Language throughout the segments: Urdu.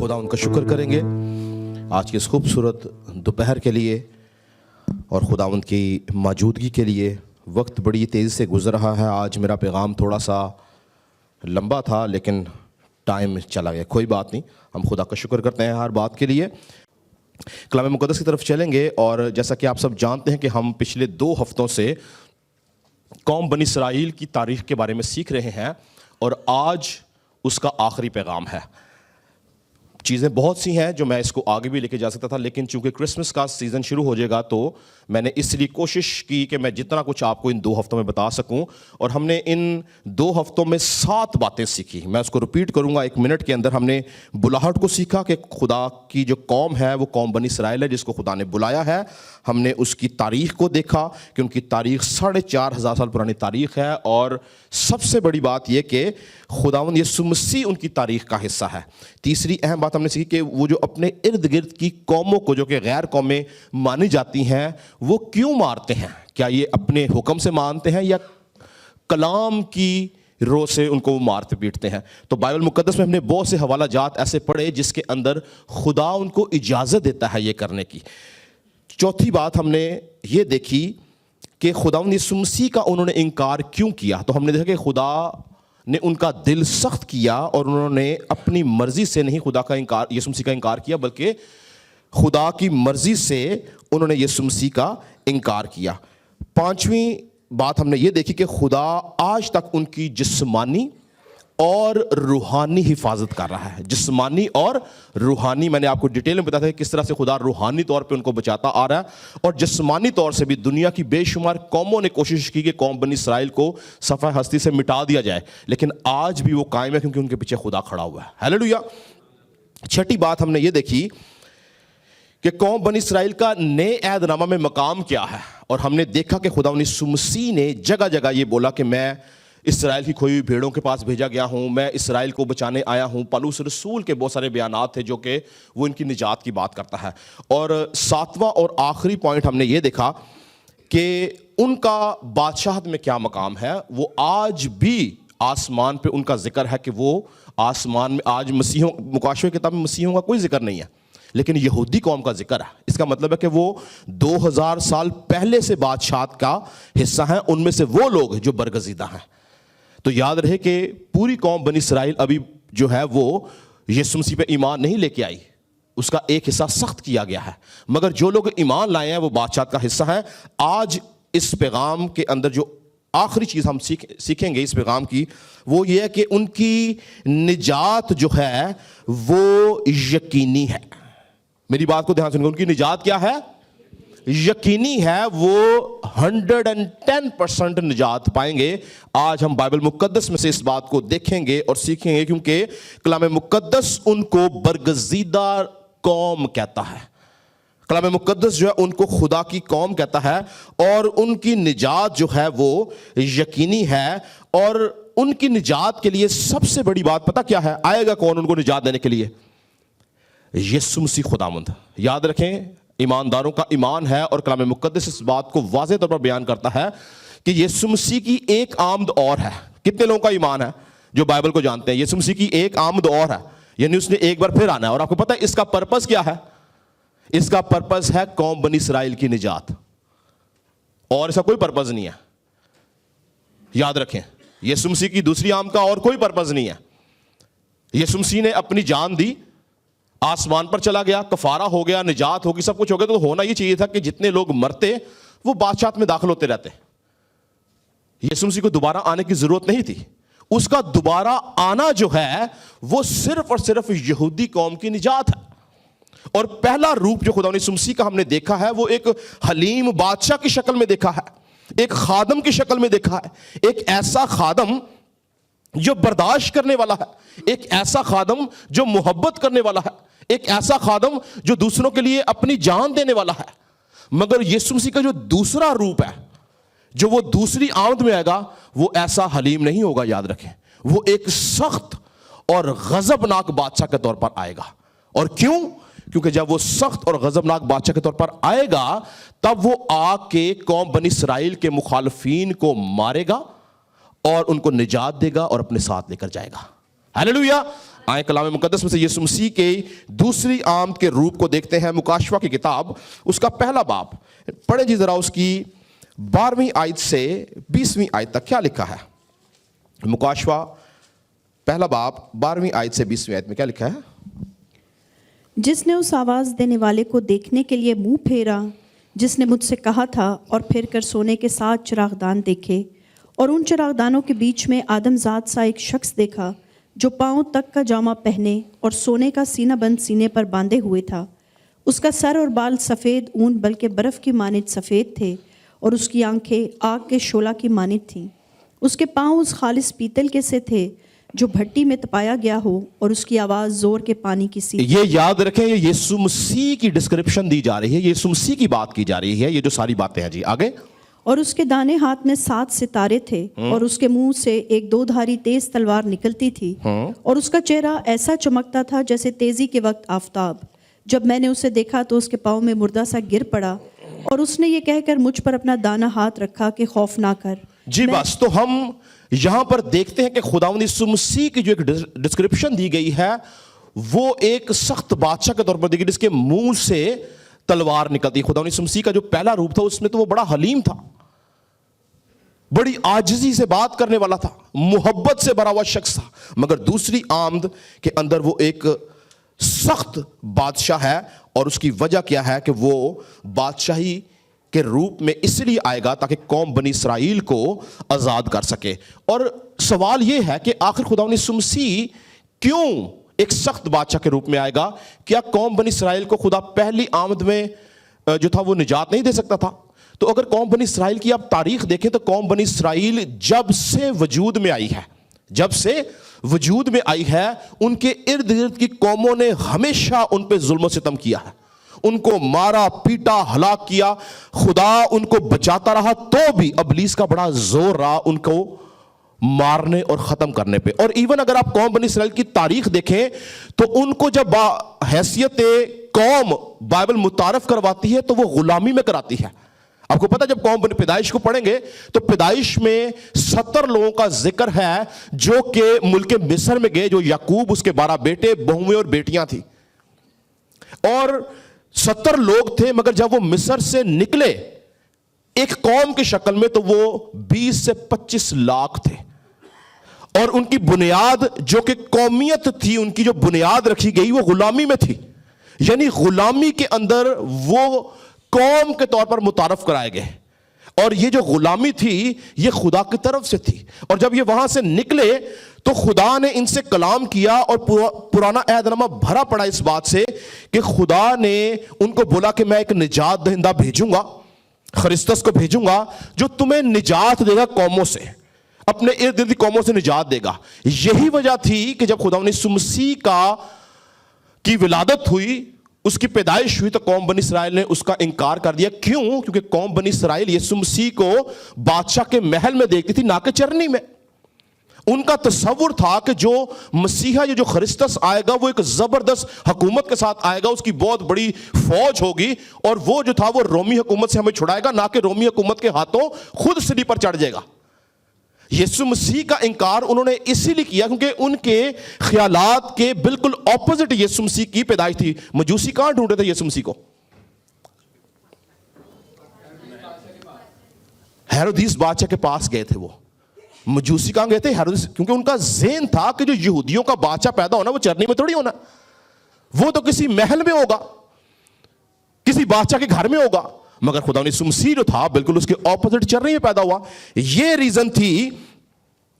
خدا ان کا شکر کریں گے آج کی اس خوبصورت دوپہر کے لیے اور خداوند کی موجودگی کے لیے۔ وقت بڑی تیزی سے گزر رہا ہے، آج میرا پیغام تھوڑا سا لمبا تھا لیکن ٹائم چلا گیا، کوئی بات نہیں، ہم خدا کا شکر کرتے ہیں ہر بات کے لیے۔ کلام مقدس کی طرف چلیں گے، اور جیسا کہ آپ سب جانتے ہیں کہ ہم پچھلے 2 ہفتوں سے قوم بنی اسرائیل کی تاریخ کے بارے میں سیکھ رہے ہیں، اور آج اس کا آخری پیغام ہے۔ چیزیں بہت سی ہیں جو میں اس کو آگے بھی لے کے جا سکتا تھا، لیکن چونکہ کرسمس کا سیزن شروع ہو جائے گا تو میں نے اس لیے کوشش کی کہ میں جتنا کچھ آپ کو ان 2 ہفتوں میں بتا سکوں، اور ہم نے ان 2 ہفتوں میں 7 باتیں سیکھی۔ میں اس کو رپیٹ کروں گا 1 منٹ کے اندر۔ ہم نے بلاہٹ کو سیکھا کہ خدا کی جو قوم ہے وہ قوم بنی اسرائیل ہے جس کو خدا نے بلایا ہے۔ ہم نے اس کی تاریخ کو دیکھا کہ ان کی تاریخ 4,500 سال پرانی تاریخ ہے، اور سب سے بڑی بات یہ کہ خداوند یسوع مسیح ان کی تاریخ کا حصہ ہے۔ تیسری اہم بات ہم نے سیکھی کہ وہ جو اپنے ارد گرد کی قوموں کو جو کہ غیر قومیں مانی جاتی ہیں وہ کیوں مارتے ہیں؟ کیا یہ اپنے حکم سے مانتے ہیں یا کلام کی رو سے ان کو مارتے پیٹتے ہیں؟ تو بائبل مقدس میں ہم نے بہت سے حوالہ جات ایسے پڑھے جس کے اندر خدا ان کو اجازت دیتا ہے یہ کرنے کی۔ چوتھی بات ہم نے یہ دیکھی کہ خداوند یسوع مسیح کا انہوں نے انکار کیوں کیا۔ تو ہم نے دیکھا کہ خدا نے ان کا دل سخت کیا، اور انہوں نے اپنی مرضی سے نہیں خدا کا انکار، یسوع مسیح کا انکار کیا، بلکہ خدا کی مرضی سے انہوں نے یسوع مسیح کا انکار کیا۔ 5ویں بات ہم نے یہ دیکھی کہ خدا آج تک ان کی جسمانی اور روحانی حفاظت کر رہا ہے۔ جسمانی اور روحانی، میں نے آپ کو ڈیٹیل میں بتایا تھا کہ کس طرح سے خدا روحانی طور پہ ان کو بچاتا آ رہا ہے، اور جسمانی طور سے بھی دنیا کی بے شمار قوموں نے کوشش کی کہ قوم بنی اسرائیل کو صفحہ ہستی سے مٹا دیا جائے، لیکن آج بھی وہ قائم ہے کیونکہ ان کے پیچھے خدا کھڑا ہوا ہے۔ ہیلیلویا۔ 6ٹھی بات ہم نے یہ دیکھی کہ قوم بنی اسرائیل کا نئے عہد نامہ میں مقام کیا ہے، اور ہم نے دیکھا کہ خدا یسوع مسیح نے جگہ جگہ یہ بولا کہ میں اسرائیل کی کھوئی ہوئی بھیڑوں کے پاس بھیجا گیا ہوں، میں اسرائیل کو بچانے آیا ہوں۔ پالوس رسول کے بہت سارے بیانات تھے جو کہ وہ ان کی نجات کی بات کرتا ہے۔ اور 7واں اور آخری پوائنٹ ہم نے یہ دیکھا کہ ان کا بادشاہت میں کیا مقام ہے۔ وہ آج بھی آسمان پہ ان کا ذکر ہے کہ وہ آسمان میں آج مسیحوں، مکاشفہ کتاب میں مسیحوں کا کوئی ذکر نہیں ہے، لیکن یہودی قوم کا ذکر ہے۔ اس کا مطلب ہے کہ وہ 2000 سال پہلے سے بادشاہت کا حصہ ہیں، ان میں سے وہ لوگ جو برگزیدہ ہیں۔ تو یاد رہے کہ پوری قوم بنی اسرائیل ابھی جو ہے وہ یسوع مسیح پہ ایمان نہیں لے کے آئی، اس کا ایک حصہ سخت کیا گیا ہے، مگر جو لوگ ایمان لائے ہیں وہ بادشاہت کا حصہ ہیں۔ آج اس پیغام کے اندر جو آخری چیز ہم سیکھیں گے اس پیغام کی، وہ یہ ہے کہ ان کی نجات جو ہے وہ یقینی ہے۔ میری بات کو دھیان سنیں، ان کی نجات کیا ہے؟ یقینی ہے، وہ 110% نجات پائیں گے۔ آج ہم بائبل مقدس میں سے اس بات کو دیکھیں گے اور سیکھیں گے، کیونکہ کلام مقدس ان کو برگزیدہ قوم کہتا ہے۔ کلام مقدس جو ہے ان کو خدا کی قوم کہتا ہے، اور ان کی نجات جو ہے وہ یقینی ہے۔ اور ان کی نجات کے لیے سب سے بڑی بات پتہ کیا ہے؟ آئے گا کون ان کو نجات دینے کے لیے؟ یسوع مسیح خداوند۔ یاد رکھیں، ایمانداروں کا ایمان ہے، اور کلام مقدس اس بات کو واضح طور پر بیان کرتا ہے کہ یسوع مسیح کی ایک آمد اور ہے۔ کتنے لوگوں کا ایمان ہے جو بائبل کو جانتے ہیں؟ یسوع مسیح کی ایک آمد اور ہے، یعنی اس نے ایک بار پھر آنا ہے۔ اور آپ کو پتہ ہے اس کا پرپس کیا ہے؟ اس کا پرپس ہے قوم بنی اسرائیل کی نجات، اور اس کا کوئی پرپس نہیں ہے۔ یاد رکھیں، یسوع مسیح کی دوسری آمد کا اور کوئی پرپس نہیں ہے۔ یسوع مسیح نے اپنی جان دی، آسمان پر چلا گیا، کفارہ ہو گیا، نجات ہوگی، سب کچھ ہو گیا، تو ہونا یہ چاہیے تھا کہ جتنے لوگ مرتے وہ بادشاہت میں داخل ہوتے رہتے۔ یسوع مسیح کو دوبارہ آنے کی ضرورت نہیں تھی۔ اس کا دوبارہ آنا جو ہے وہ صرف اور صرف یہودی قوم کی نجات ہے۔ اور پہلا روپ جو خدا یسوع مسیح کا ہم نے دیکھا ہے وہ ایک حلیم بادشاہ کی شکل میں دیکھا ہے، ایک خادم کی شکل میں دیکھا ہے، ایک ایسا خادم جو برداشت کرنے والا ہے، ایک ایسا خادم جو محبت کرنے والا ہے، ایک ایسا خادم جو دوسروں کے لیے اپنی جان دینے والا ہے۔ مگر یسوع مسیح کا جو دوسرا روپ ہے، جو وہ دوسری آمد میں آئے گا، وہ ایسا حلیم نہیں ہوگا۔ یاد رکھیں، وہ ایک سخت اور غضبناک بادشاہ کے طور پر آئے گا۔ اور کیوں؟ کیونکہ جب وہ سخت اور غضبناک بادشاہ کے طور پر آئے گا تب وہ آ کے قوم بنی اسرائیل کے مخالفین کو مارے گا اور ان کو نجات دے گا اور اپنے ساتھ لے کر جائے گا۔ ہیلیلویا۔ آئیں کلام مقدس میں سے یسوع مسیح کے دوسری آمد کے روپ کو دیکھتے ہیں. مکاشفہ کی کتاب اس کا پہلا باب پڑھیں جی ذرا, اس کی 12ویں آیت سے 20ویں آیت تک کیا لکھا ہے. مکاشفہ پہلا باب 12ویں آیت سے 20ویں آیت میں کیا لکھا ہے. جس نے اس آواز دینے والے کو دیکھنے کے لیے منہ پھیرا جس نے مجھ سے کہا تھا, اور پھر کر سونے کے 7 چراغدان دیکھے, اور ان چراغدانوں کے بیچ میں آدم ذات سا ایک شخص دیکھا جو پاؤں تک کا جامہ پہنے اور سونے کا سینہ بند سینے پر باندھے ہوئے تھا. اس کا سر اور بال سفید اون بلکہ برف کی مانند سفید تھے, اور اس کی آنکھیں آگ کے شعلہ کی مانند تھیں. اس کے پاؤں اس خالص پیتل کے سے تھے جو بھٹی میں تپایا گیا ہو, اور اس کی آواز زور کے پانی کی سی. یہ یاد رکھیں, یہ یسوع مسیح کی ڈسکرپشن دی جا رہی ہے, یسوع مسیح کی بات کی جا رہی ہے, یہ جو ساری باتیں ہیں جی. آگے. اور اس کے دانے ہاتھ میں 7 ستارے تھے, اور اس کے منہ سے ایک 2 دھاری تیز تلوار نکلتی تھی, اور اس کا چہرہ ایسا چمکتا تھا جیسے تیزی کے وقت آفتاب. جب میں نے اسے دیکھا تو اس کے پاؤں میں مردہ سا گر پڑا, اور اس نے یہ کہہ کر مجھ پر اپنا دانہ ہاتھ رکھا کہ خوف نہ کر. جی بس, تو ہم یہاں پر دیکھتے ہیں کہ خداوند یسوع مسیح کی جو ایک ڈسکرپشن دی گئی ہے وہ ایک سخت بادشاہ کے طور پر دی گئی جس کے منہ سے تلوار نکلتی. خداوند یسوع مسیح کا جو پہلا روپ تھا اس میں تو وہ بڑا حلیم تھا, بڑی عاجزی سے بات کرنے والا تھا, محبت سے بھرا ہوا شخص تھا. مگر دوسری آمد کے اندر وہ ایک سخت بادشاہ ہے, اور اس کی وجہ کیا ہے کہ وہ بادشاہی کے روپ میں اس لیے آئے گا تاکہ قوم بنی اسرائیل کو آزاد کر سکے. اور سوال یہ ہے کہ آخر خداوند یسوع مسیح کیوں ایک سخت بادشاہ کے روپ میں آئے گا؟ کیا قوم بنی اسرائیل کو خدا پہلی آمد میں جو تھا وہ نجات نہیں دے سکتا تھا؟ تو اگر قوم بنی اسرائیل کی آپ تاریخ دیکھیں تو قوم بنی اسرائیل جب سے وجود میں آئی ہے, جب سے وجود میں آئی ہے, ان کے ارد گرد کی قوموں نے ہمیشہ ان پہ ظلم و ستم کیا ہے, ان کو مارا پیٹا ہلاک کیا. خدا ان کو بچاتا رہا تو بھی ابلیس کا بڑا زور رہا ان کو مارنے اور ختم کرنے پہ. اور ایون اگر آپ قوم بنی اسرائیل کی تاریخ دیکھیں تو ان کو جب حیثیت قوم بائبل متعارف کرواتی ہے تو وہ غلامی میں کراتی ہے. آپ کو پتا جب قوم پیدائش کو پڑھیں گے تو پیدائش میں 70 لوگوں کا ذکر ہے جو کہ ملک مصر میں گئے, جو یعقوب اس کے 12 بیٹے بہویں اور بیٹیاں تھیں, اور 70 لوگ تھے. مگر جب وہ مصر سے نکلے ایک قوم کی شکل میں تو وہ 20 سے 25 لاکھ تھے, اور ان کی بنیاد جو کہ قومیت تھی, ان کی جو بنیاد رکھی گئی وہ غلامی میں تھی. یعنی غلامی کے اندر وہ قوم کے طور پر متعارف کرائے گئے, اور یہ جو غلامی تھی یہ خدا کی طرف سے تھی. اور جب یہ وہاں سے نکلے تو خدا نے ان سے کلام کیا, اور پرانا عہد نامہ بھرا پڑا اس بات سے کہ خدا نے ان کو بولا کہ میں ایک نجات دہندہ بھیجوں گا, خرسطس کو بھیجوں گا, جو تمہیں نجات دے گا قوموں سے, اپنے ارد گرد قوموں سے نجات دے گا. یہی وجہ تھی کہ جب خداوند یسوع مسیح کی ولادت ہوئی, اس کی پیدائش ہوئی, تو قوم بنی اسرائیل نے اس کا انکار کر دیا. کیوں؟ کیونکہ قوم بنی اسرائیل یسوع مسیح کو بادشاہ کے محل میں دیکھتی تھی, نہ کہ چرنی میں. ان کا تصور تھا کہ جو مسیحا جو خرسطس آئے گا وہ ایک زبردست حکومت کے ساتھ آئے گا, اس کی بہت بڑی فوج ہوگی, اور وہ جو تھا وہ رومی حکومت سے ہمیں چھڑائے گا, نہ کہ رومی حکومت کے ہاتھوں خود سلی پر چڑھ جائے گا. یسوع مسیح کا انکار انہوں نے اسی لیے کیا کیونکہ ان کے خیالات کے بالکل اپوزٹ یسوع مسیح کی پیدائش تھی. مجوسی کہاں ڈھونڈے تھے یسوع مسیح کو؟ ہیرودیس بادشاہ کے پاس گئے تھے. وہ مجوسی کہاں گئے تھے؟ ہیرودیس, کیونکہ ان کا ذہن تھا کہ جو یہودیوں کا بادشاہ پیدا ہونا وہ چرنی میں تھوڑی ہونا, وہ تو کسی محل میں ہوگا, کسی بادشاہ کے گھر میں ہوگا. مگر خدا یسوع مسیح جو تھا بالکل اس کے اپوزٹ چرنی میں پیدا ہوا. یہ ریزن تھی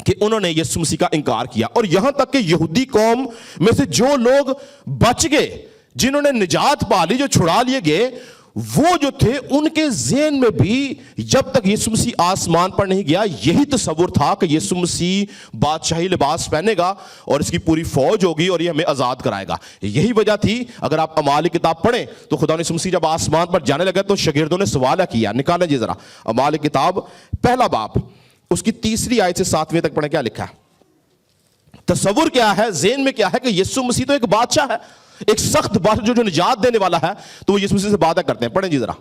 کہ انہوں نے یسوع مسیح کا انکار کیا. اور یہاں تک کہ یہودی قوم میں سے جو لوگ بچ گئے, جنہوں نے نجات پا لی, جو چھڑا لیے گئے, وہ جو تھے ان کے ذہن میں بھی جب تک یسوع مسیح آسمان پر نہیں گیا یہی تصور تھا کہ یسوع مسیح بادشاہی لباس پہنے گا اور اس کی پوری فوج ہوگی اور یہ ہمیں آزاد کرائے گا. یہی وجہ تھی. اگر آپ اعمال کی کتاب پڑھیں تو خدا یسوع مسیح جب آسمان پر جانے لگا تو شاگردوں نے سوال کیا, نکالیں جی ذرا اعمال کی کتاب پہلا باب اس کی 3 آیت سے 7 تک پڑھیں, کیا لکھا ہے. تصور کیا ہے, ذہن میں کیا ہے کہ یسوع مسیح تو ایک بادشاہ ہے, ایک سخت بادشاہ جو نجات دینے والا ہے, تو وہ یسوع مسیح سے باتیں کرتے ہیں. پڑھیں جی ذرا.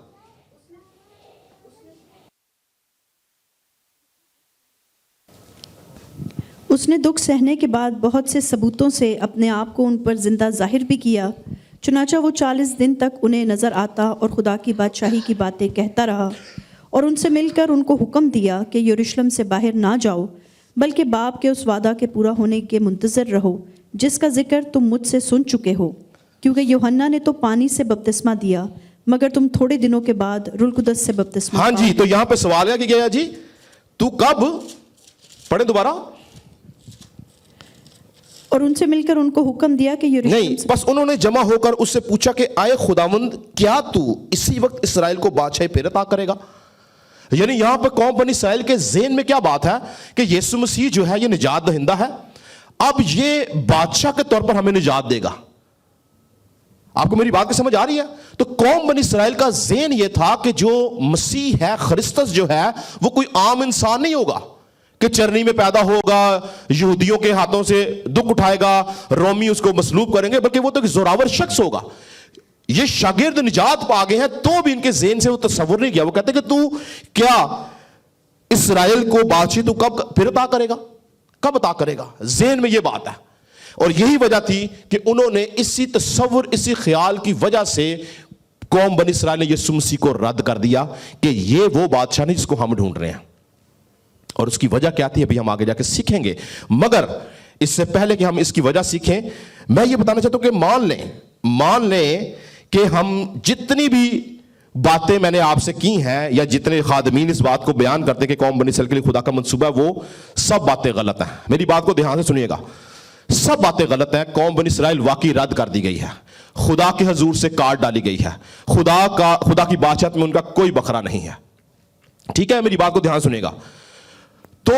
اس نے دکھ سہنے کے بعد بہت سے ثبوتوں سے اپنے آپ کو ان پر زندہ ظاہر بھی کیا، چنانچہ وہ 40 دن تک انہیں نظر آتا اور خدا کی بادشاہی کی باتیں کہتا رہا، اور ان سے مل کر ان کو حکم دیا کہ یروشلم سے باہر نہ جاؤ، بلکہ باپ کے اس وعدہ کے پورا ہونے کے منتظر رہو جس کا ذکر تم مجھ سے سن چکے ہو، کیونکہ یوحنا نے تو پانی سے بپتسمہ دیا، مگر تم تھوڑے دنوں کے بعد روح القدس سے بپتسمہ ہاں جی، تو یہاں پہ سوال ہے کہ گیا جی تو کب، پڑھیں دوبارہ، اور ان سے مل کر ان کو حکم دیا کہ یروشلم نہیں، بس انہوں نے جمع ہو کر اس سے پوچھا کہ آئے خداوند کیا تو اسی وقت اسرائیل کو بادشاہی پھر عطا کرے گا؟ یعنی یہاں پہ قوم بنی اسرائیل کے ذہن میں کیا بات ہے کہ یسوع مسیح جو ہے یہ نجات دہندہ ہے، اب یہ بادشاہ کے طور پر ہمیں نجات دے گا۔ آپ کو میری بات کی سمجھ آ رہی ہے؟ تو قوم بنی اسرائیل کا ذہن یہ تھا کہ جو مسیح ہے، خرسطس جو ہے، وہ کوئی عام انسان نہیں ہوگا کہ چرنی میں پیدا ہوگا، یہودیوں کے ہاتھوں سے دکھ اٹھائے گا، رومی اس کو مصلوب کریں گے، بلکہ وہ تو ایک زوراور شخص ہوگا۔ یہ شاگرد نجات پا گئے ہیں تو بھی ان کے ذہن سے وہ تصور نہیں کیا، وہ کہتے کہ تو کیا اسرائیل کو بادشاہی تو کب پھر عطا کرے گا، کب عطا کرے گا؟ ذہن میں یہ بات ہے، اور یہی وجہ تھی کہ انہوں نے اسی تصور، اسی خیال کی وجہ سے قوم بنی اسرائیل نے یسوع مسیح کو رد کر دیا کہ یہ وہ بادشاہ نہیں جس کو ہم ڈھونڈ رہے ہیں، اور اس کی وجہ کیا تھی ابھی ہم آگے جا کے سیکھیں گے۔ مگر اس سے پہلے کہ ہم اس کی وجہ سیکھیں، میں یہ بتانا چاہتا ہوں کہ مان لیں کہ ہم جتنی بھی باتیں میں نے آپ سے کی ہیں، یا جتنے خادمین اس بات کو بیان کرتے ہیں کہ قوم بنی اسرائیل کے لیے خدا کا منصوبہ ہے، وہ سب باتیں غلط ہیں۔ میری بات کو دھیان سے سنیے گا، سب باتیں غلط ہیں۔ قوم بنی اسرائیل واقعی رد کر دی گئی ہے، خدا کے حضور سے کاٹ ڈالی گئی ہے، خدا کی بادشاہت میں ان کا کوئی بکھرا نہیں ہے، ٹھیک ہے؟ میری بات کو دھیان سنیے گا۔ تو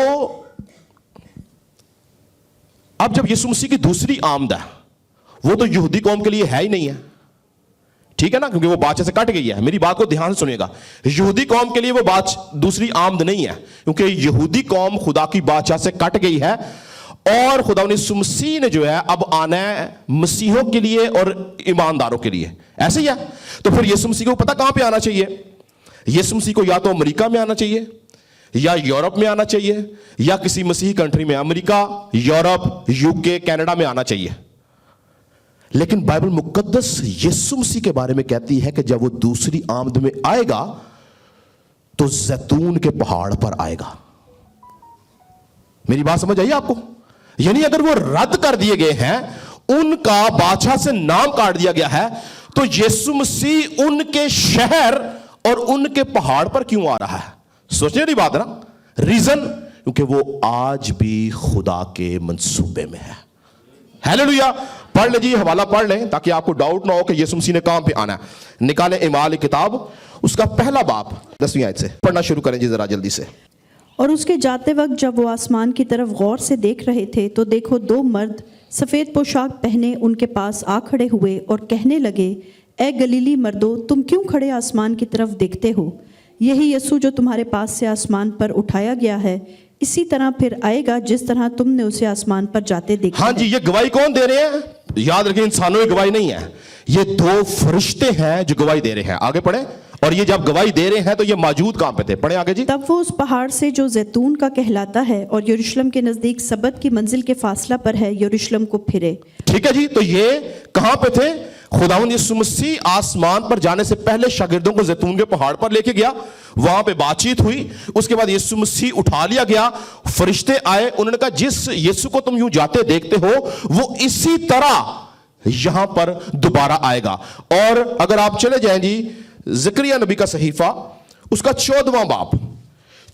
اب جب یسوع مسیح کی دوسری آمد ہے، وہ تو یہودی قوم کے لیے ہے ہی نہیں ہے، ٹھیک ہے نا، کیونکہ وہ بادشاہ سے کٹ گئی ہے۔ میری بات کو دھیان سے سنیے گا، یہودی قوم کے لیے وہ دوسری آمد نہیں ہے، کیونکہ یہودی قوم خدا کی بادشاہ سے کٹ گئی ہے، اور خدا یسوع مسیح نے جو ہے اب آنا ہے مسیحوں کے لیے اور ایمانداروں کے لیے، ایسے ہی ہے۔ تو پھر یسوع مسیح کو پتہ کہاں پہ آنا چاہیے؟ یسوع مسیح کو یا تو امریکہ میں آنا چاہیے، یا یورپ میں آنا چاہیے، یا کسی مسیحی کنٹری میں، امریکہ، یورپ، UK، کینیڈا میں آنا چاہیے۔ لیکن بائبل مقدس یسوع مسیح کے بارے میں کہتی ہے کہ جب وہ دوسری آمد میں آئے گا تو زیتون کے پہاڑ پر آئے گا۔ میری بات سمجھ آئی آپ کو؟ یعنی اگر وہ رد کر دیے گئے ہیں، ان کا بادشاہ سے نام کاٹ دیا گیا ہے، تو یسوع مسیح ان کے شہر اور ان کے پہاڑ پر کیوں آ رہا ہے؟ سوچنے والی بات ہے نا۔ ریزن، کیونکہ وہ آج بھی خدا کے منصوبے میں ہے۔ ہیلیلویا! پڑھ لیں جی، حوالہ پڑھ لیں تاکہ آپ کو ڈاؤٹ نہ ہو کہ یسوع مسیح نے کہاں پہ آنا ہے۔ نکالیں اعمال کتاب، اس کا پہلا باب 10ویں آیت سے پڑھنا شروع کریں جی ذرا جلدی سے۔ اور اس کے جاتے وقت جب وہ آسمان کی طرف غور سے دیکھ رہے تھے تو دیکھو 2 مرد سفید پوشاک پہنے ان کے پاس آ کھڑے ہوئے اور کہنے لگے، اے گلیلی مردو، تم کیوں کھڑے آسمان کی طرف دیکھتے ہو؟ یہی یسوع جو تمہارے پاس سے آسمان پر اٹھایا گیا ہے، اسی طرح پھر آئے گا جس طرح تم نے اسے آسمان پر جاتے دیکھا۔ ہاں جی، یہ گواہی کون دے رہے ہیں؟ یاد رکھیں، انسانوں کی گواہی نہیں ہے، یہ 2 فرشتے ہیں جو گواہی دے رہے ہیں۔ آگے پڑھیں۔ اور یہ جب گواہی دے رہے ہیں تو یہ موجود کہاں پہ تھے؟ پڑھیں آگے جی۔ تب وہ اس پہاڑ سے جو زیتون کا کہلاتا ہے اور یروشلم کے نزدیک سبت کی منزل کے فاصلہ پر ہے، یروشلم کو پھرے۔ ٹھیک ہے جی، تو یہ کہاں پہ تھے؟ خداوند یسوع مسیح آسمان پر جانے سے پہلے شاگردوں کو زیتون کے پہاڑ پر لے کے گیا، وہاں پہ بات چیت ہوئی، اس کے بعد یسوع مسیح اٹھا لیا گیا، فرشتے آئے، انہوں نے کہا جس یسوع کو تم یوں جاتے دیکھتے ہو وہ اسی طرح یہاں پر دوبارہ آئے گا۔ اور اگر آپ چلے جائیں جی زکریا نبی کا صحیفہ، اس کا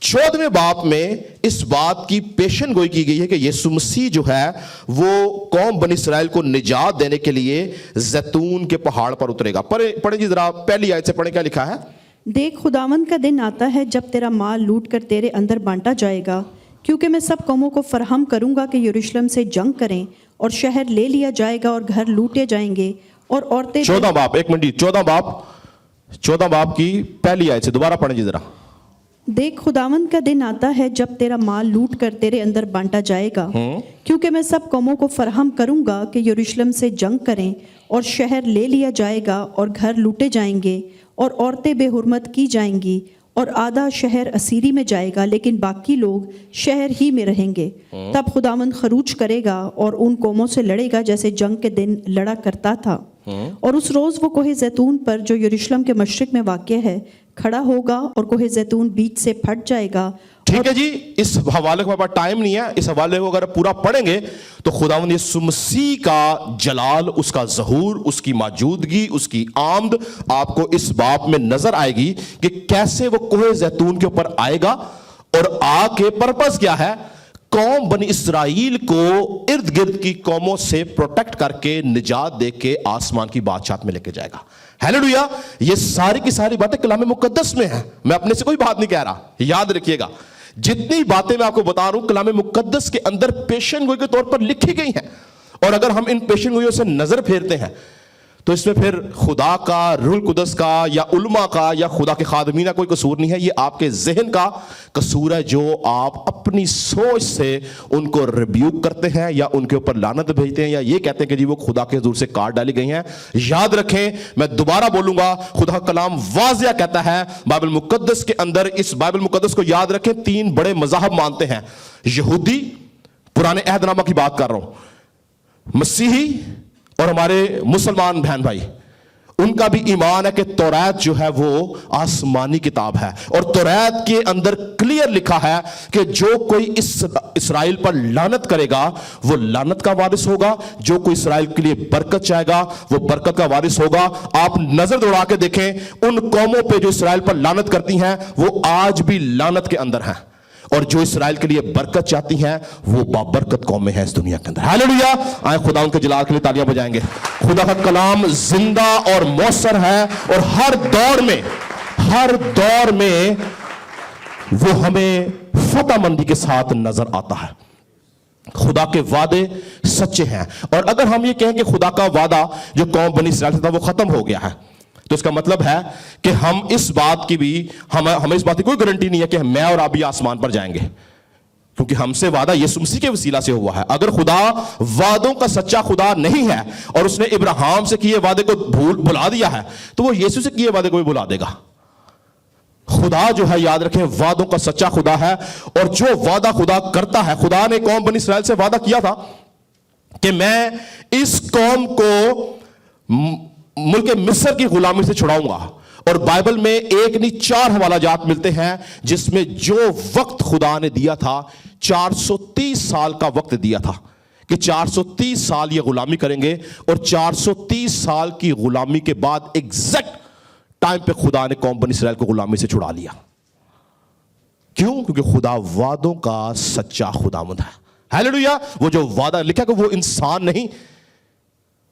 14ویں باب میں اس بات کی پیشن گوئی کی گئی ہے کہ یسوع مسیح جو ہے وہ قوم بنی اسرائیل کو نجات دینے کے لیے زیتون کے پہاڑ پر اترے گا۔ پڑھیں جی ذرا پہلی آیت سے پڑھیں، کیا لکھا ہے؟ دیکھ خداوند کا دن آتا ہے جب تیرا مال لوٹ کر تیرے اندر بانٹا جائے گا، کیونکہ میں سب قوموں کو فراہم کروں گا کہ یروشلم سے جنگ کریں، اور شہر لے لیا جائے گا اور گھر لوٹے جائیں گے، اور عورتیں 14 باب، ایک منٹ جی، 14 باب کی پہلی آیت سے دوبارہ پڑھیں جی ذرا۔ دیکھ خداوند کا دن آتا ہے جب تیرا مال لوٹ کر تیرے اندر بانٹا جائے گا، کیونکہ میں سب قوموں کو فراہم کروں گا کہ یروشلم سے جنگ کریں، اور شہر لے لیا جائے گا اور گھر لوٹے جائیں گے، اور عورتیں بے حرمت کی جائیں گی، اور آدھا شہر اسیری میں جائے گا لیکن باقی لوگ شہر ہی میں رہیں گے۔ تب خداوند خروج کرے گا اور ان قوموں سے لڑے گا جیسے جنگ کے دن لڑا کرتا تھا، اور اس روز وہ کوہ زیتون پر جو یروشلم کے مشرق میں واقع ہے کھڑا ہوگا، اور کوہ زیتون بیچ سے پھٹ جائے گا۔ ٹھیک ہے جی، اس حوالے کو ہمارے پاس ٹائم نہیں ہے، اس حوالے کو اگر پورا پڑھیں گے تو خداوند یسوع مسیح کا جلال، اس کا ظہور، اس کی موجودگی، اس کی آمد آپ کو اس باب میں نظر آئے گی کہ کیسے وہ کوہ زیتون کے اوپر آئے گا، اور آ کے پرپس کیا ہے؟ قوم بنی اسرائیل کو ارد گرد کی قوموں سے پروٹیکٹ کر کے نجات دے کے آسمان کی بادشاہت میں لے کے جائے گا۔ ہیلیلویا! یہ ساری کی ساری باتیں کلام مقدس میں ہیں، میں اپنے سے کوئی بات نہیں کہہ رہا، یاد رکھیے گا جتنی باتیں میں آپ کو بتا رہا ہوں کلام مقدس کے اندر پیشن گوئی کے طور پر لکھی گئی ہیں، اور اگر ہم ان پیشن گوئیوں سے نظر پھیرتے ہیں تو اس میں پھر خدا کا، روح القدس کا، یا علماء کا، یا خدا کے خادمین کا کوئی قصور نہیں ہے، یہ آپ کے ذہن کا قصور ہے جو آپ اپنی سوچ سے ان کو ریبیوک کرتے ہیں، یا ان کے اوپر لعنت بھیجتے ہیں، یا یہ کہتے ہیں کہ جی وہ خدا کے حضور سے کاٹ ڈالی گئی ہیں۔ یاد رکھیں، میں دوبارہ بولوں گا، خدا کا کلام واضح کہتا ہے بائبل مقدس کے اندر، اس بائبل مقدس کو یاد رکھیں، 3 بڑے مذاہب مانتے ہیں، یہودی، پرانے عہد نامہ کی بات کر رہا ہوں، مسیحی اور ہمارے مسلمان بہن بھائی، ان کا بھی ایمان ہے کہ توریت جو ہے وہ آسمانی کتاب ہے، اور توریت کے اندر کلیئر لکھا ہے کہ جو کوئی اسرائیل پر لعنت کرے گا وہ لعنت کا وارث ہوگا، جو کوئی اسرائیل کے لیے برکت چاہے گا وہ برکت کا وارث ہوگا۔ آپ نظر دوڑا کے دیکھیں، ان قوموں پہ جو اسرائیل پر لعنت کرتی ہیں وہ آج بھی لعنت کے اندر ہیں، اور جو اسرائیل کے لیے برکت چاہتی ہیں وہ بابرکت قومیں ہیں اس دنیا کے اندر۔ ہیلیلویا! آئیں خدا ان کے جلال کے لیے تالیاں بجائیں گے۔ خدا کا کلام زندہ اور مؤثر ہے، اور ہر دور میں وہ ہمیں فتح مندی کے ساتھ نظر آتا ہے۔ خدا کے وعدے سچے ہیں، اور اگر ہم یہ کہیں کہ خدا کا وعدہ جو قوم بنی اسرائیل سے تھا وہ ختم ہو گیا ہے، تو اس کا مطلب ہے کہ ہم اس بات کی بھی ہمیں اس بات کی کوئی گارنٹی نہیں ہے کہ میں اور آپ بھی آسمان پر جائیں گے، کیونکہ ہم سے وعدہ یسوع مسیح کے وسیلہ سے ہوا ہے۔ اگر خدا وعدوں کا سچا خدا نہیں ہے اور اس نے ابراہیم سے کیے وعدے کو بھلا دیا ہے، تو وہ یسوع سے کیے وعدے کو بھی بھلا دے گا۔ خدا جو ہے، یاد رکھیں، وعدوں کا سچا خدا ہے، اور جو وعدہ خدا کرتا ہے، خدا نے قوم بنی اسرائیل سے وعدہ کیا تھا کہ میں اس قوم کو ملک مصر کی غلامی سے چھڑاؤں گا، اور بائبل میں 1 نہیں 4 حوالہ جات ملتے ہیں جس میں جو وقت خدا نے دیا تھا، 430 سال کا وقت دیا تھا کہ 430 سال یہ غلامی کریں گے، اور 430 سال کی غلامی کے بعد ایگزیکٹ ٹائم پہ خدا نے قوم بنی اسرائیل کو غلامی سے چھڑا لیا۔ کیوں؟ کیونکہ خدا وعدوں کا سچا خداوند ہے۔ ہیلیلویا! وہ جو وعدہ لکھا کہ وہ انسان نہیں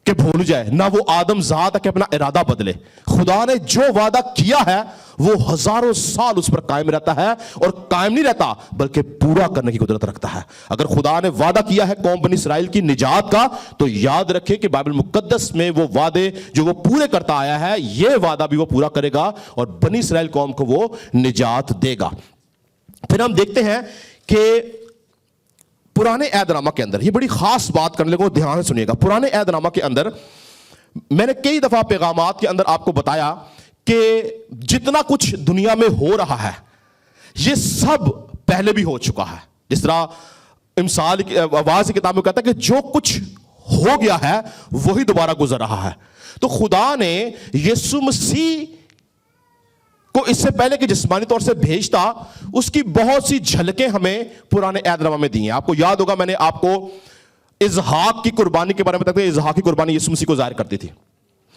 کہ بھول جائے، نہ وہ آدم ذات ہے کہ اپنا ارادہ بدلے۔ خدا نے جو وعدہ کیا ہے وہ ہزاروں سال اس پر قائم رہتا ہے، اور قائم نہیں رہتا بلکہ پورا کرنے کی قدرت رکھتا ہے۔ اگر خدا نے وعدہ کیا ہے قوم بنی اسرائیل کی نجات کا، تو یاد رکھیں کہ بائبل مقدس میں وہ وعدے جو وہ پورے کرتا آیا ہے، یہ وعدہ بھی وہ پورا کرے گا، اور بنی اسرائیل قوم کو وہ نجات دے گا۔ پھر ہم دیکھتے ہیں کہ پرانے عہد نامہ کے اندر، یہ بڑی خاص بات کرنے کو دھیان سے سنیے گا، پرانے عہد نامہ کے اندر میں نے کئی دفعہ پیغامات کے اندر آپ کو بتایا کہ جتنا کچھ دنیا میں ہو رہا ہے یہ سب پہلے بھی ہو چکا ہے۔ جس طرح امثال آواز کی کتاب میں کہتا ہے کہ جو کچھ ہو گیا ہے وہی دوبارہ گزر رہا ہے۔ تو خدا نے یسوع مسیح کو اس سے پہلے کہ جسمانی طور سے بھیجتا، اس کی بہت سی جھلکیں ہمیں پرانے عہد نامہ میں دی ہیں۔ آپ کو یاد ہوگا میں نے آپ کو اسحاق کی قربانی کے بارے میں بتایا، اسحاق کی قربانی یسوع مسیح کو ظاہر کرتی تھی۔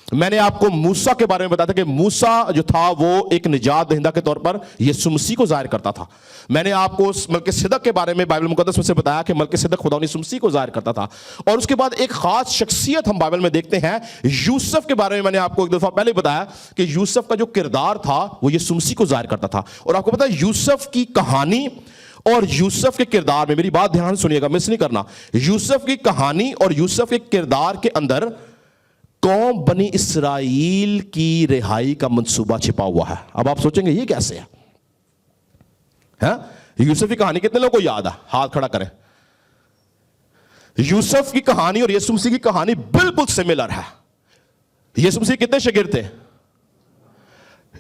میں نے آپ کو موسیٰ کے بارے میں بتایا تھا کہ موسیٰ جو تھا وہ ایک نجات دہندہ کے طور پر یسوع مسیح کو ظاہر کرتا تھا۔ میں نے آپ کو ملک صدق کے بارے میں بائبل مقدس میں سے بتایا کہ ملک صدق خدا یسوع مسیح کو ظاہر کرتا تھا۔ اور اس کے بعد ایک خاص شخصیت ہم بائبل میں دیکھتے ہیں، یوسف کے بارے میں نے آپ کو ایک دفعہ پہلے بتایا کہ یوسف کا جو کردار تھا وہ یسوع مسیح کو ظاہر کرتا تھا۔ اور آپ کو پتا ہے یوسف کی کہانی اور یوسف کے کردار میں، میری بات دھیان سنیے گا، مس نہیں کرنا، یوسف کی کہانی اور یوسف کے کردار کے اندر قوم بنی اسرائیل کی رہائی کا منصوبہ چھپا ہوا ہے۔ اب آپ سوچیں گے یہ کیسے ہے؟ یوسف کی کہانی کتنے لوگوں کو یاد ہے؟ ہاتھ کھڑا کریں۔ یوسف کی کہانی اور یسوع مسیح کی کہانی بالکل سملر ہے۔ یسوع مسیح کتنے شاگرد تھے؟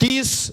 30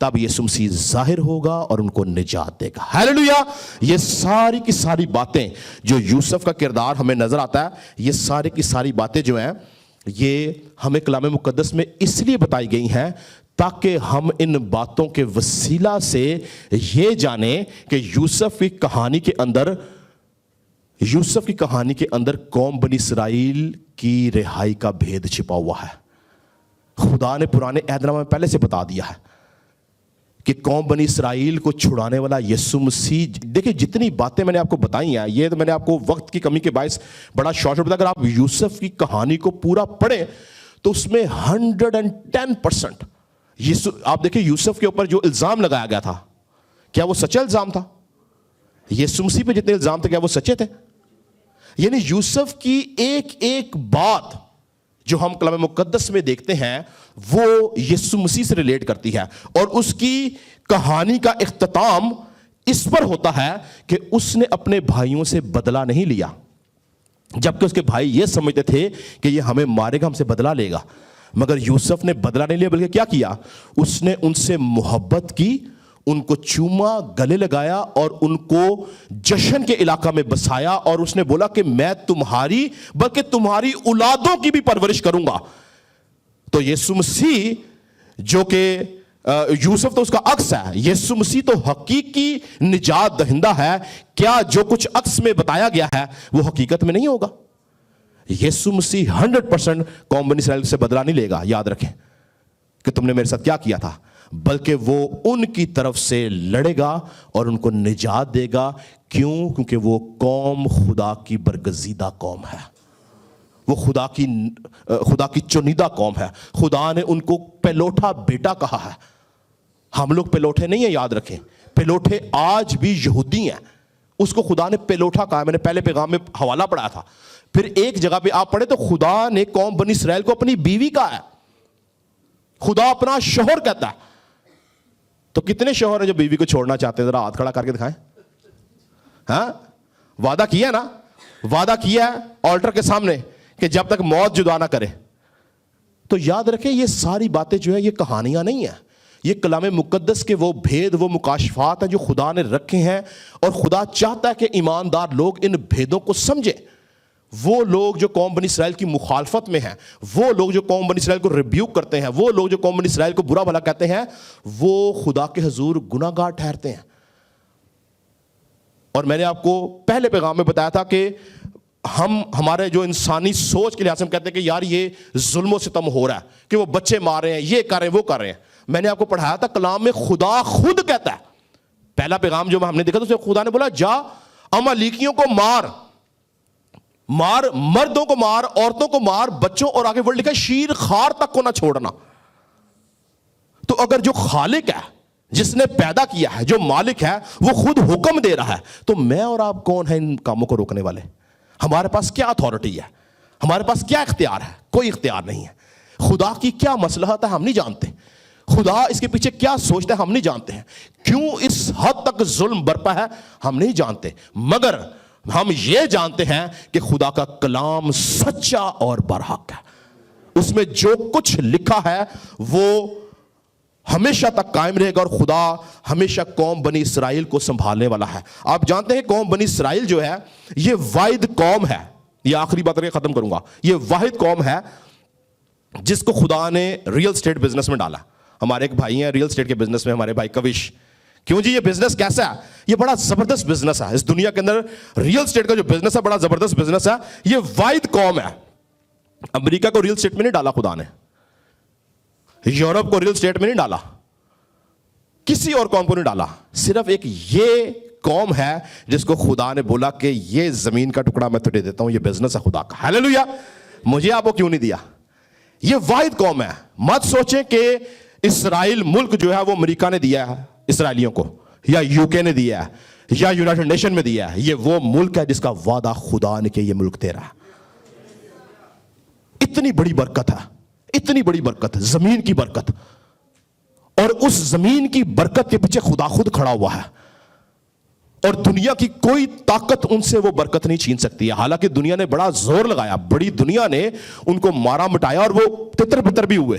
تب یسوع مسیح ظاہر ہوگا اور ان کو نجات دے گا. ہیلیلویا. یہ ساری کی ساری باتیں جو یوسف کا کردار ہمیں نظر آتا ہے, یہ ساری کی ساری باتیں جو ہیں یہ ہمیں کلام مقدس میں اس لیے بتائی گئی ہیں تاکہ ہم ان باتوں کے وسیلہ سے یہ جانیں کہ یوسف کی کہانی کے اندر قوم بنی اسرائیل کی رہائی کا بھید چھپا ہوا ہے. خدا نے پرانے عہد نامہ میں پہلے سے بتا دیا ہے کہ قوم بنی اسرائیل کو چھڑانے والا یسوع مسیح. دیکھیں جتنی باتیں میں نے آپ کو بتائی ہیں, یہ تو میں نے آپ کو وقت کی کمی کے باعث بڑا شارٹ بتایا. اگر آپ یوسف کی کہانی کو پورا پڑھیں تو اس میں 110% آپ دیکھیں یوسف کے اوپر جو الزام لگایا گیا تھا, کیا وہ سچا الزام تھا؟ یسوع مسیح پہ جتنے الزام تھے کیا وہ سچے تھے؟ یعنی یوسف کی ایک ایک بات جو ہم کلام مقدس میں دیکھتے ہیں وہ یسوع مسیح سے ریلیٹ کرتی ہے, اور اس کی کہانی کا اختتام اس پر ہوتا ہے کہ اس نے اپنے بھائیوں سے بدلہ نہیں لیا, جبکہ اس کے بھائی یہ سمجھتے تھے کہ یہ ہمیں مارے گا, ہم سے بدلہ لے گا. مگر یوسف نے بدلہ نہیں لیا, بلکہ کیا کیا, اس نے ان سے محبت کی, ان کو چوما, گلے لگایا اور ان کو جشن کے علاقہ میں بسایا, اور اس نے بولا کہ میں تمہاری بلکہ تمہاری اولادوں کی بھی پرورش کروں گا. تو یسوع مسیح جو کہ یوسف تو اس کا عکس ہے, یسوع مسیح تو حقیقی نجات دہندہ ہے. کیا جو کچھ عکس میں بتایا گیا ہے وہ حقیقت میں نہیں ہوگا؟ یسوع مسیح 100% قوم بنی اسرائیل سے بدلہ نہیں لے گا, یاد رکھیں, کہ تم نے میرے ساتھ کیا کیا تھا, بلکہ وہ ان کی طرف سے لڑے گا اور ان کو نجات دے گا. کیوں؟ کیونکہ وہ قوم خدا کی برگزیدہ قوم ہے, وہ خدا کی چنیدہ قوم ہے. خدا نے ان کو پلوٹا بیٹا کہا ہے. ہم لوگ پلوٹے نہیں ہیں, یاد رکھیں, پلوٹے آج بھی یہودی ہیں, اس کو خدا نے پلوٹا کہا. میں نے پہلے پیغام میں حوالہ پڑھایا تھا. پھر ایک جگہ پہ آپ پڑھے تو خدا نے قوم بنی اسرائیل کو اپنی بیوی کہا ہے, خدا اپنا شوہر کہتا ہے. تو کتنے شوہر ہیں جو بیوی کو چھوڑنا چاہتے ہیں؟ ذرا ہاتھ کھڑا کر کے دکھائیں. ہاں, وعدہ کیا نا, وعدہ کیا ہے آلٹر کے سامنے کہ جب تک موت جدا نہ کرے. تو یاد رکھیں یہ ساری باتیں جو ہیں یہ کہانیاں نہیں ہیں, یہ کلام مقدس کے وہ بھید, وہ مکاشفات ہیں جو خدا نے رکھے ہیں, اور خدا چاہتا ہے کہ ایماندار لوگ ان بھیدوں کو سمجھیں. وہ لوگ جو قوم بنی اسرائیل کی مخالفت میں ہیں, وہ لوگ جو قوم بنی اسرائیل کو ریبیوک کرتے ہیں, وہ لوگ جو قوم بنی اسرائیل کو برا بھلا کہتے ہیں, وہ خدا کے حضور گناہ گار ٹھہرتے ہیں. اور میں نے آپ کو پہلے پیغام میں بتایا تھا کہ ہمارے جو انسانی سوچ کے لحاظ سے ہم کہتے ہیں کہ یار یہ ظلم و ستم ہو رہا ہے, کہ وہ بچے مار رہے ہیں, یہ کر رہے ہیں, وہ کر رہے ہیں. میں نے آپ کو پڑھایا تھا کلام میں خدا خود کہتا ہے, پہلا پیغام جو ہم نے دیکھا تو خدا نے بولا جا امالیکیوں کو مار, مردوں کو مار, عورتوں کو مار, بچوں, اور آگے ورڈ لکھا شیر خار تک کو نہ چھوڑنا. تو اگر جو خالق ہے, جس نے پیدا کیا ہے, جو مالک ہے, وہ خود حکم دے رہا ہے, تو میں اور آپ کون ہیں ان کاموں کو روکنے والے؟ ہمارے پاس کیا اتھارٹی ہے؟ ہمارے پاس کیا اختیار ہے؟ کوئی اختیار نہیں ہے. خدا کی کیا مصلحت ہے ہم نہیں جانتے, خدا اس کے پیچھے کیا سوچتا ہے ہم نہیں جانتے ہیں, کیوں اس حد تک ظلم برپا ہے ہم نہیں جانتے. مگر ہم یہ جانتے ہیں کہ خدا کا کلام سچا اور برحق ہے, اس میں جو کچھ لکھا ہے وہ ہمیشہ تک قائم رہے گا, اور خدا ہمیشہ قوم بنی اسرائیل کو سنبھالنے والا ہے. آپ جانتے ہیں قوم بنی اسرائیل جو ہے یہ واحد قوم ہے, یہ آخری بات کر کے ختم کروں گا, یہ واحد قوم ہے جس کو خدا نے ریل اسٹیٹ بزنس میں ڈالا. ہمارے ایک بھائی ہیں ریل اسٹیٹ کے بزنس میں, ہمارے بھائی کوش. کیوں جی؟ یہ بزنس کیسا ہے؟ یہ بڑا زبردست بزنس ہے. اس دنیا کے اندر ریل اسٹیٹ کا جو بزنس ہے بڑا زبردست بزنس ہے. یہ واحد قوم ہے. امریکہ کو ریل اسٹیٹ میں نہیں ڈالا خدا نے, یورپ کو ریل اسٹیٹ میں نہیں ڈالا, کسی اور قوم کو نہیں ڈالا. صرف ایک یہ قوم ہے جس کو خدا نے بولا کہ یہ زمین کا ٹکڑا میں تجھے دیتا ہوں, یہ بزنس ہے خدا کا. ہیلیلویا. مجھے آپ کو کیوں نہیں دیا؟ یہ واحد قوم ہے. مت سوچیں کہ اسرائیل ملک جو ہے وہ امریکہ نے دیا ہے اسرائیلیوں کو, یا یو کے نے دیا ہے, یا یونائٹڈ نیشن میں دیا ہے. یہ وہ ملک ہے جس کا وعدہ خدا نے کہ یہ ملک تیرا ہے. اتنی بڑی برکت ہے, اتنی بڑی برکت, زمین کی برکت, اور اس زمین کی برکت کے پیچھے خدا خود کھڑا ہوا ہے, اور دنیا کی کوئی طاقت ان سے وہ برکت نہیں چھین سکتی ہے. حالانکہ دنیا نے بڑا زور لگایا, بڑی دنیا نے ان کو مارا مٹایا, اور وہ تتر بتر بھی ہوئے.